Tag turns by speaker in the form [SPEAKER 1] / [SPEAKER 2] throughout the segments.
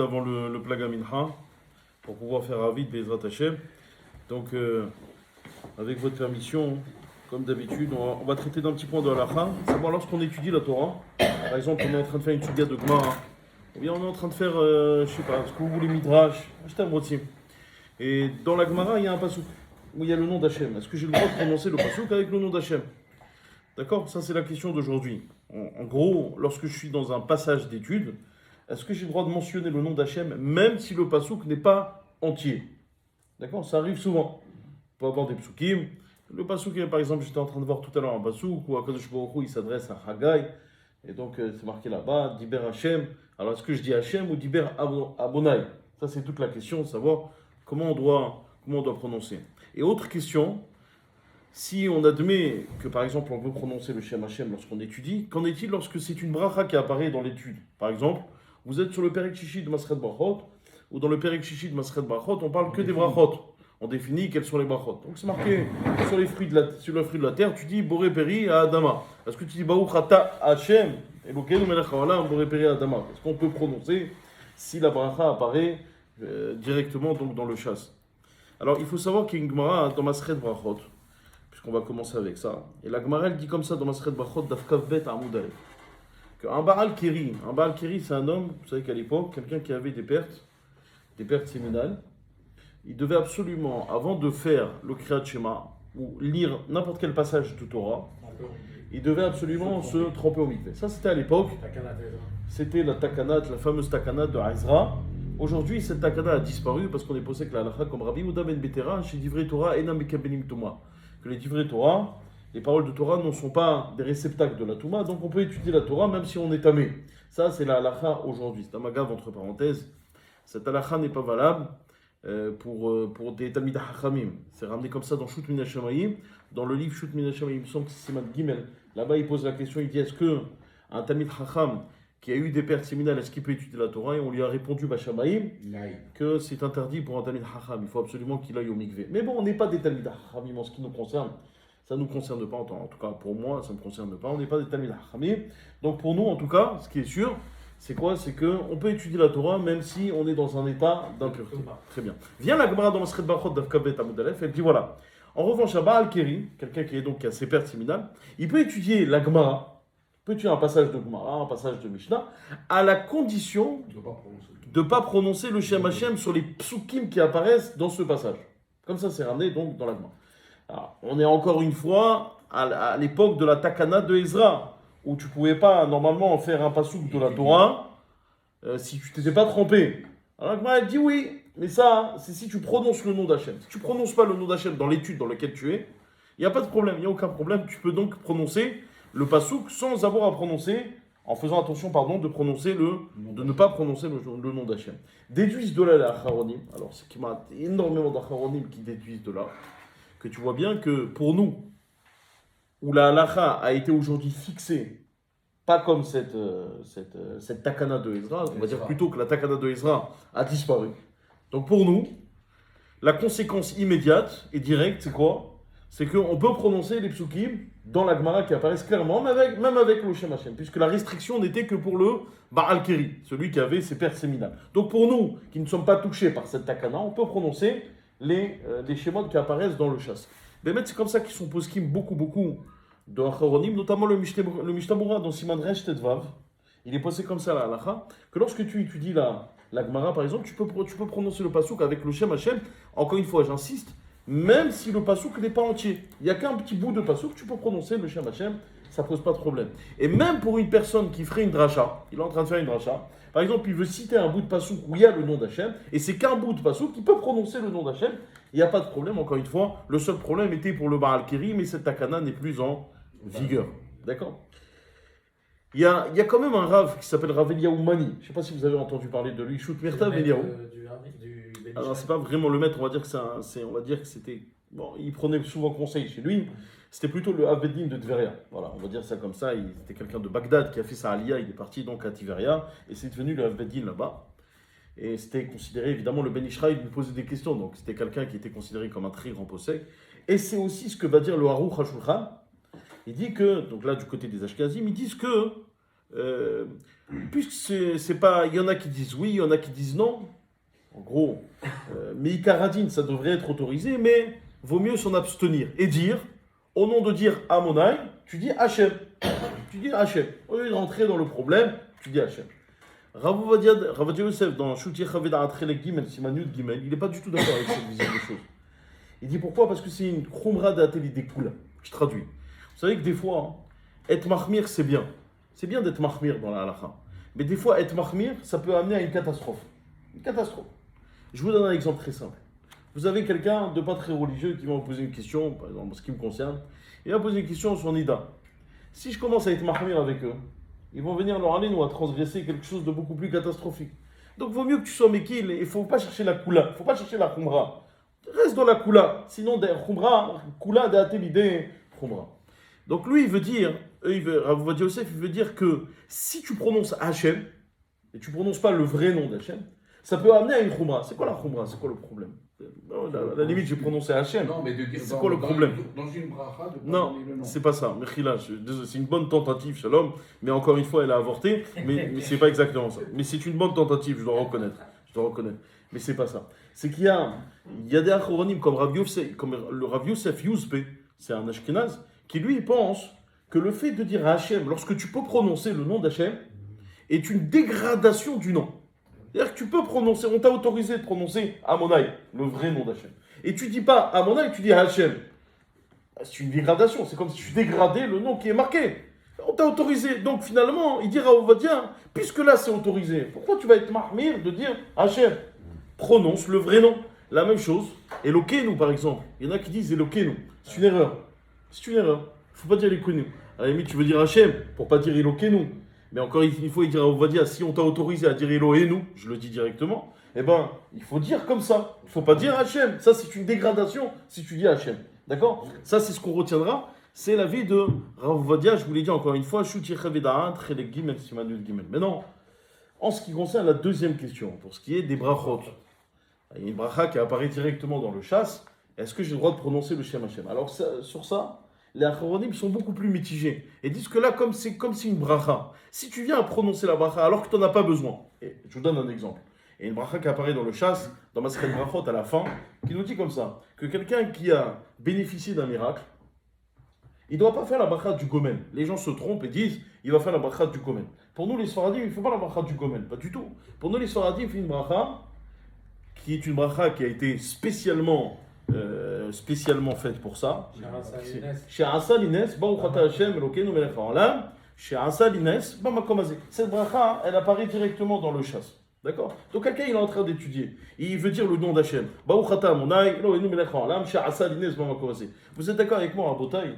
[SPEAKER 1] avant le Plaga Mincha pour pouvoir faire Avid Bezrat Hashem. Donc, avec votre permission, comme d'habitude, on va traiter d'un petit point de halakha. Savoir lorsqu'on étudie la Torah, par exemple, on est en train de faire une suga de Gemara, ou bien on est en train de faire, je sais pas, ce que vous voulez, Midrash, acheter un brotier. Et dans la Gemara, il y a un pasuk où il y a le nom d'Hachem. Est-ce que j'ai le droit de prononcer le pasuk avec le nom d'Hachem? D'accord? Ça, c'est la question d'aujourd'hui. En gros, lorsque je suis dans un passage d'étude, est-ce que j'ai le droit de mentionner le nom d'Hachem même si le pasuk n'est pas entier? D'accord? Ça arrive souvent. On peut avoir des psukim. Le pasuk, par exemple, j'étais en train de voir tout à l'heure un pasuk où Akadosh Baruch Hu, il s'adresse à Haggai. Et donc, c'est marqué là-bas, Diber Hachem. Alors, est-ce que je dis Hachem ou Diber Abonai? Ça, c'est toute la question, de savoir comment on doit prononcer. Et autre question, si on admet que, par exemple, on veut prononcer le Shem Hachem lorsqu'on étudie, qu'en est-il lorsque c'est une bracha qui apparaît dans l'étude? Par exemple, vous êtes sur le Perek Shishi de Maseret Brachot, ou dans le Perek Shishi de Maseret Brachot, on parle que des brachot. On définit quels sont les brachot. Donc c'est marqué sur le fruit de la terre, tu dis Boré Peri à Adama. Est-ce que tu dis Baruch Ata Hachem Elokeinu melech haolam Boré Peri à Adama? Est-ce qu'on peut prononcer si la bracha apparaît directement donc dans le chasse? Alors il faut savoir qu'il y a une Gemara dans Maseret Brachot, puisqu'on va commencer avec ça. Et la Gemara elle dit comme ça dans Maseret Brachot d'Afkav Bet Amud Aleph. Un Baal Keri c'est un homme, vous savez qu'à l'époque, quelqu'un qui avait des pertes séminales, il devait absolument, avant de faire le Kriyat Shema, ou lire n'importe quel passage du Torah, il devait absolument se tremper au mikveh. Ça c'était à l'époque, c'était la takanat, la fameuse takanat de Ezra. Aujourd'hui, cette takanat a disparu parce qu'on est posé que la halakha comme Rabbi Yehuda ben Betera, chez Divrei Torah, Enam Mekabelim Tuma. Que les Divrei Torah, les paroles de Torah ne sont pas des réceptacles de la Touma, donc on peut étudier la Torah même si on est tamé. Ça, c'est la halakha aujourd'hui. C'est un magav entre parenthèses. Cette halakha n'est pas valable pour des Talmid HaChamim. C'est ramené comme ça dans Shut Min HaShamayim. Dans le livre Shut Min HaShamayim, il me semble que c'est Simad Gimel. Là-bas, il pose la question, il dit est-ce qu'un Talmid Hacham qui a eu des pertes séminales, est-ce qu'il peut étudier la Torah? Et on lui a répondu, Bashamayim, que c'est interdit pour un Talmid Hacham. Il faut absolument qu'il aille au mikveh. Mais bon, on n'est pas des Talmid HaChamim en ce qui nous concerne. Ça ne nous concerne pas, en tout cas pour moi, ça ne me concerne pas. On n'est pas des Talmid HaChamim. Donc pour nous, en tout cas, ce qui est sûr, c'est quoi? C'est qu'on peut étudier la Torah même si on est dans un état d'impureté. Très bien. Vient la Gemara dans Maseret Brachot d'Afkav Bet Amud Aleph, et puis voilà. En revanche, à Baal Keri, quelqu'un qui a ses pertes séminales, il peut étudier la Gemara, peut étudier un passage de Gemara, un passage de Mishnah, à la condition de ne pas prononcer le Shem Hashem sur les psukim qui apparaissent dans ce passage. Comme ça, c'est ramené donc dans la Gemara. Alors, on est encore une fois à l'époque de la Takana de Ezra, où tu ne pouvais pas normalement en faire un pasouk de la Torah si tu t'étais pas trompé. Alors la Gemara dit oui, mais ça, c'est si tu prononces le nom d'Hachem. Si tu ne prononces pas le nom d'Hachem dans l'étude dans laquelle tu es, il n'y a pas de problème, il n'y a aucun problème. Tu peux donc prononcer le pasouk sans avoir à prononcer, en faisant attention, de ne pas prononcer le nom d'Hachem. Déduisent de là les Acharonim. Alors, c'est qu'il y a énormément d'Acharonim qui déduisent de là, que tu vois bien que pour nous, où la halakha a été aujourd'hui fixée, pas comme cette takana de Ezra, on va dire plutôt que la takana de Ezra a disparu. Donc pour nous, la conséquence immédiate et directe, c'est quoi? C'est qu'on peut prononcer les psukim dans la Gemara qui apparaissent clairement, même avec le Shem Hashem, puisque la restriction n'était que pour le Baal Keri, celui qui avait ses pertes séminales. Donc pour nous, qui ne sommes pas touchés par cette takana, on peut prononcer les schémas qui apparaissent dans le chasse. Mais c'est comme ça qu'ils sont poskim beaucoup de Acharonim, notamment le Mishtabura dans Siman Resh Tetvav. Il est posé comme ça la halakha, que lorsque tu étudies la Gemara par exemple, tu peux prononcer le pasouk avec le Shem Hashem, encore une fois j'insiste, même si le pasouk n'est pas entier. Il n'y a qu'un petit bout de pasouk, tu peux prononcer le Shem Hashem, ça ne pose pas de problème. Et même pour une personne qui ferait une dracha, il est en train de faire une dracha, par exemple il veut citer un bout de pasouk où il y a le nom d'Hachem, et c'est qu'un bout de pasouk, il peut prononcer le nom d'Hachem, il n'y a pas de problème, encore une fois, le seul problème était pour le Baal Keri, mais cette takana n'est plus en vigueur. D'accord? Il y a quand même un Rav qui s'appelle Rav Eliyahu Mani. Je ne sais pas si vous avez entendu parler de lui. Shoot Mirtav Eliyahu. Alors, c'est pas vraiment le maître, on va dire que c'était. Bon, il prenait souvent conseil chez lui. C'était plutôt le Avbeddin de Tveria. Voilà, on va dire ça comme ça. C'était quelqu'un de Bagdad qui a fait sa Aliyah. Il est parti donc à Tveria et c'est devenu le Avbeddin là-bas. Et c'était considéré, évidemment, le Ben Ishraï lui posait des questions. Donc, c'était quelqu'un qui était considéré comme un très grand possède. Et c'est aussi ce que va dire le Aruch HaShulchan. Il dit que, donc là, du côté des Ashkenazim, ils disent que euh, puisque c'est pas, il y en a qui disent oui, il y en a qui disent non. En gros, Meikaradine, ça devrait être autorisé, mais vaut mieux s'en abstenir et dire, au nom de dire Amonai, tu dis Hachem. Tu dis Hachem. Au lieu de rentrer dans le problème, tu dis Hachem. Rav Ovadia Yosef, dans Shouti Chaveda Atrelek Gimel, Simanyud Gimel, il n'est pas du tout d'accord avec cette vision des choses. Il dit pourquoi? Parce que c'est une khumra d'ateli des kula. Je traduis. Vous savez que des fois, être mahmir, c'est bien. C'est bien d'être mahmir dans la halakha. Mais des fois, être mahmir, ça peut amener à une catastrophe. Une catastrophe. Je vous donne un exemple très simple. Vous avez quelqu'un de pas très religieux qui va vous poser une question, par exemple, en ce qui me concerne. Il va poser une question sur Nida. Si je commence à être mahmir avec eux, ils vont venir leur aller nous à transgresser quelque chose de beaucoup plus catastrophique. Donc, il vaut mieux que tu sois mekil et il ne faut pas chercher la kula, il ne faut pas chercher la khumra. Reste dans la kula. Sinon, khumra, kula d'atelidé, khumra. Donc, lui, il veut dire, Rav Ovadia Yosef, il veut dire que si tu prononces Hachem, et tu ne prononces pas le vrai nom d'Hachem, ça peut amener à une khumra. C'est quoi la khumra? C'est quoi le problème? À la limite, j'ai prononcé Hachem.
[SPEAKER 2] Non, mais de dire
[SPEAKER 1] c'est quoi le problème?
[SPEAKER 2] Dans une bracha, de pas
[SPEAKER 1] Non,
[SPEAKER 2] donner le nom.
[SPEAKER 1] c'est pas ça. Mechila, c'est une bonne tentative, Shalom, mais encore une fois, elle a avorté, mais c'est pas exactement ça. Mais c'est une bonne tentative, je dois reconnaître. Mais c'est pas ça. C'est qu'il y a des achronim comme le Rav Yosef Yuzpe, c'est un Ashkenaz, qui lui pense que le fait de dire Hachem, lorsque tu peux prononcer le nom d'Hachem, est une dégradation du nom. C'est-à-dire que tu peux prononcer, on t'a autorisé de prononcer Amonai, le vrai nom d'Hachem. Et tu dis pas Amonai, tu dis Hachem. C'est une dégradation, c'est comme si tu dégradais le nom qui est marqué. On t'a autorisé, donc finalement, il dira au Vadia, puisque là c'est autorisé, pourquoi tu vas être mahmir de dire Hachem? Prononce le vrai nom. La même chose, Elokeinu par exemple. Il y en a qui disent Elokeinu. C'est une erreur. C'est une erreur. Il ne faut pas dire Elokeinu. À la limite, tu veux dire Hachem pour pas dire Elokeinu. Mais encore une fois, il dira au Vadia, si on t'a autorisé à dire Eloheinu, je le dis directement, eh ben, il faut dire comme ça. Il ne faut pas dire Hachem. Ça, c'est une dégradation si tu dis Hachem. D'accord? Ça, c'est ce qu'on retiendra. C'est l'avis de Rav Ovadia, je vous l'ai dit encore une fois, Shuti Chaveda'at, Chelek Gimel, Simanul Gimel. Maintenant, en ce qui concerne la deuxième question, pour ce qui est des brachot, il y a une bracha qui apparaît directement dans le chasse, est-ce que j'ai le droit de prononcer le Shem Hashem? Alors, sur ça, les achronim sont beaucoup plus mitigés et disent que là, comme c'est une bracha, si tu viens à prononcer la bracha alors que tu n'en as pas besoin, et je vous donne un exemple. Il y a une bracha qui apparaît dans le chasse, dans Masechet Brachot à la fin, qui nous dit comme ça, que quelqu'un qui a bénéficié d'un miracle, il ne doit pas faire la bracha du gomen. Les gens se trompent et disent, il va faire la bracha du gomen. Pour nous, les Sfaradim, il ne faut pas la bracha du gomen, pas du tout. Pour nous, les Sfaradim, il fait une bracha qui est une bracha qui a été spécialement faite pour ça. Chez Asa Lines, Baruch Ata Hashem Elokeinu Melech Haolam, chez Asa Lines, Bamakom Hazeh. Cette bracha, elle apparaît directement dans le chasse. D'accord? Donc quelqu'un il est en train d'étudier, il veut dire le nom d'Hachem. Baruch Ata Amonai, Elokeinu Melech Haolam, chez Asa Lines, Bamakom Hazeh. Vous êtes d'accord avec moi, Rabotai,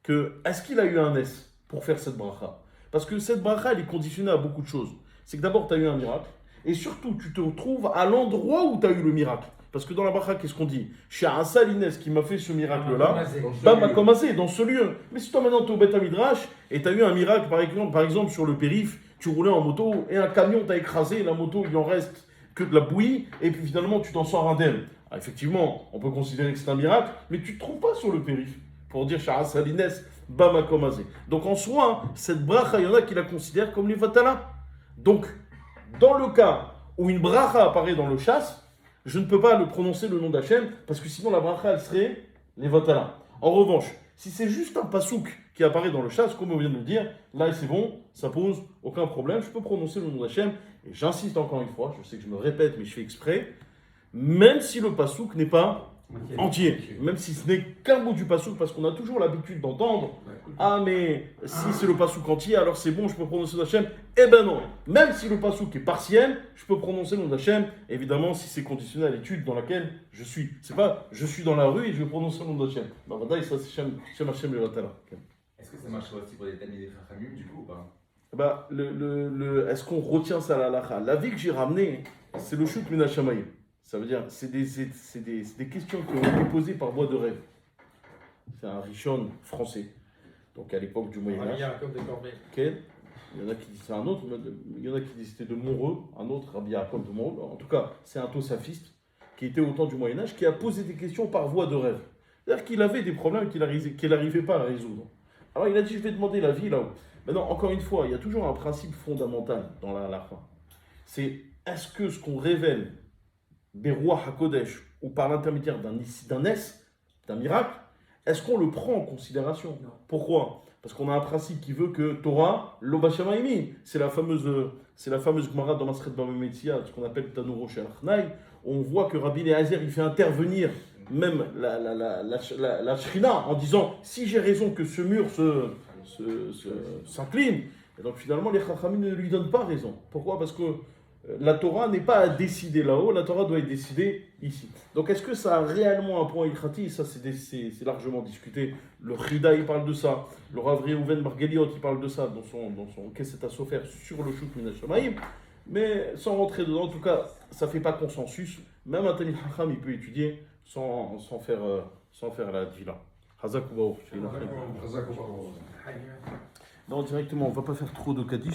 [SPEAKER 1] que est-ce qu'il a eu un S pour faire cette bracha? Parce que cette bracha, elle est conditionnée à beaucoup de choses. C'est que d'abord, tu as eu un miracle, et surtout, tu te retrouves à l'endroit où tu as eu le miracle. Parce que dans la bracha, qu'est-ce qu'on dit? Chez un Salines qui m'a fait ce miracle-là, m'a commencé dans ce lieu. Mais si toi maintenant tu es au Beth Midrash et tu as eu un miracle, par exemple sur le périph', tu roulais en moto et un camion t'a écrasé, la moto il en reste que de la bouillie, et puis finalement tu t'en sors indemne. Alors, effectivement, on peut considérer que c'est un miracle, mais tu ne te trouves pas sur le périph' pour dire Shara Salines, Bama Komazé. Donc en soi, cette bracha, il y en a qui la considèrent comme les Vatala. Donc, dans le cas où une bracha apparaît dans le chasse, je ne peux pas le prononcer le nom d'Hachem, parce que sinon la bracha, elle serait les Vatala. En revanche, si c'est juste un pasouk qui apparaît dans le chasse, comme on vient de le dire, là c'est bon, ça pose aucun problème, je peux prononcer le nom d'Hachem, et j'insiste encore une fois, je sais que je me répète, mais je fais exprès, même si le pasouk n'est pas entier, même si ce n'est qu'un bout du pasouk, parce qu'on a toujours l'habitude d'entendre ah mais si c'est le pasouk entier, alors c'est bon, je peux prononcer d'Hachem. Eh ben non, même si le pasouk est partiel, je peux prononcer le nom d'Hachem, évidemment si c'est conditionné à l'étude dans laquelle je suis. C'est pas je suis dans la rue et je vais prononcer le nom d'Hachem. Bah voilà, ça c'est Shem Hachem le Vatala.
[SPEAKER 3] Est-ce que ça marche aussi pour des Talmidei des Chachamim du coup ou pas?
[SPEAKER 1] Bah, est-ce qu'on retient ça à la halakha? L'avis que j'ai ramené, c'est le Shut Min HaShamayim. Ça veut dire, c'est des questions qui ont été posées par voie de rêve. C'est un Rishon français, donc à l'époque du Moyen-Âge. Quel? Il y en a qui disent c'est un autre, il y en a qui disent c'était de Montreux, un autre, Rabbi Yaakov de Montreux. En tout cas, c'est un tosafiste qui était au temps du Moyen-Âge, qui a posé des questions par voie de rêve. C'est-à-dire qu'il avait des problèmes qu'il n'arrivait pas à résoudre. Alors il a dit, je vais demander l'avis là-haut. Maintenant, encore une fois, il y a toujours un principe fondamental dans la halakha. C'est est-ce que ce qu'on révèle des rois HaKodesh ou par l'intermédiaire d'un S, d'un miracle, est-ce qu'on le prend en considération?
[SPEAKER 2] Non.
[SPEAKER 1] Pourquoi? Parce qu'on a un principe qui veut que Torah, l'Obashamaimi, c'est la fameuse Gemara dans Masret Baba Metzia, ce qu'on appelle Tanuro Shel Achnai. On voit que Rabbi Eliezer, il fait intervenir même la Shrina en disant si j'ai raison que ce mur s'incline, et donc finalement les Chachamim ne lui donnent pas raison. Pourquoi? Parce que la Torah n'est pas à décider là-haut, la Torah doit être décidée ici. Donc est-ce que ça a réellement un point ilchati? Ça c'est largement discuté. Le Chida il parle de ça, le Rav Reuven Margeliot il parle de ça dans son Keset HaSofer sur le Shuk Min HaShamayim. Mais sans rentrer dedans, en tout cas, ça ne fait pas consensus. Même un Talmid Chacham il peut étudier sans faire la Dvila. Hazak ou Baruch. Non, directement, on ne va pas faire trop de Kaddish.